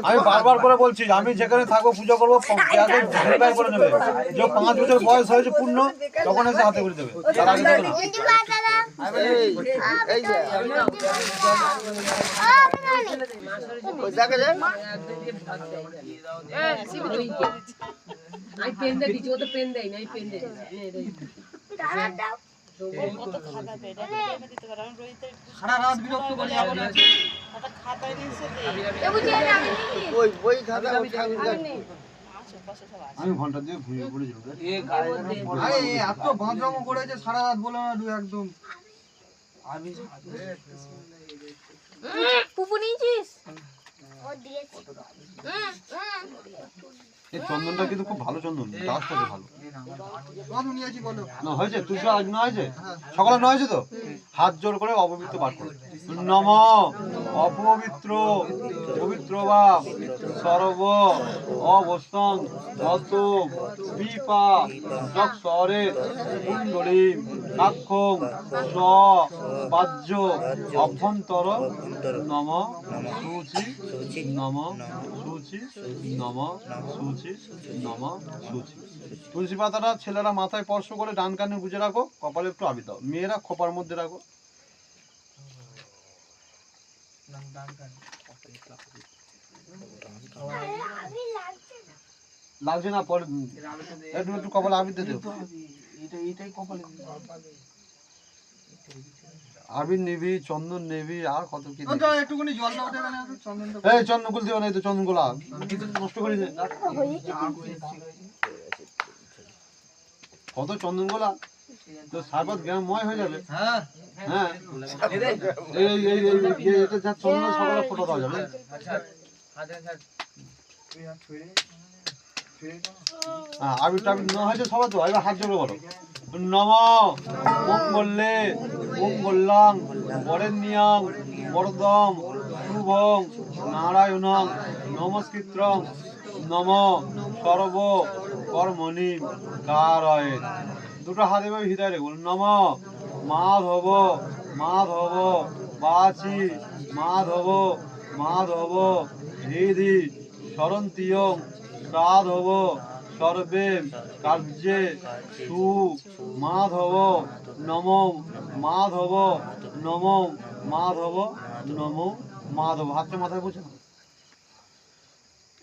আমি বারবার করে বলছি আমি যেখানে থাকবো পুজো করবো ভেরিফাই করে নেবে যে 5 বছর বয়স হয়েছে পূর্ণ তখন এসে হাতে করে দেবে তার আগে দেবে না। সারা রাত বিরক্ত করে আমি ঘন্টা দিয়ে ঘুমিয়ে পড়েছিলাম এত বাঁধরম করেছে সারা রাত বলে না একদম আমি পুপু নিয়েছিস এই চন্দনটা কিন্তু খুব ভালো চন্দন গাছটা ভালো না হয়েছে তুই আজ না হয়েছে সকালে না হয়েছে তো হাত জোর করে অপবিত্র পাঠ করো নম অপবিত্র পবিত্র বা সর্ব অবস্থান মত বিপা যক্ষরে কুণ্ডলী কাক্ষং স বাহ্য অভ্যন্তর নম শুচি নম শুচি নম শুচি নম শুচি। তুলসী পাতাটা ছেলেরা মাথায় স্পর্শ করে ডান কানে গুজে রাখো, কপালে একটু আবি দাও, মেয়েরা খোপার মধ্যে রাখো। লাগছে না পরে একটু একটু কপালে আবি দিয়ে দেবো। আবির নিবি, চন্দন নিবি, আর কত কি একটুখানি জল দাও এই চন্দনগুলো দিও না, এই তো চন্দনগুলা নষ্ট করে দে কত চন্দনগুলা তো সারবত গ্রামময় হয়ে যাবে। হ্যাঁ হ্যাঁ এটা যা চন্দন সকালে ফটো দেওয়া যাবে। আবির টাবির না হয়েছে সবাই তো এবার হাত জোড়ো বলো নম মঙ্গলে মঙ্গলাং বরেণ্যং বরদম শুভং নারায়ণং নমস্কৃত্যং নম সর্ব কর্মণি কারয়ে। দুটো হাত এভাবে হৃদয় রেখে বলুন নম মাধব মাধব বাচি মাধব মাধব হৃদি সরন্তিয়ং সাধব সর্বে কার্যে সু মাধব নম মাধব নম মাধব নম মাধব। হাতটা মাথায় বুঝে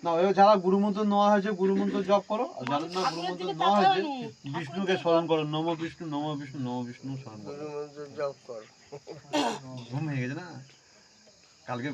না এবার যারা গুরুমন্ত্র নেওয়া হয়েছে গুরুমন্ত্র জপ করো, আর যারা না গুরুমন্ত্র নেওয়া হয়েছে বিষ্ণুকে স্মরণ করো, নম বিষ্ণু নম বিষ্ণু নম বিষ্ণু স্মরণ করো। ঘুম হয়ে গেছে না কালকে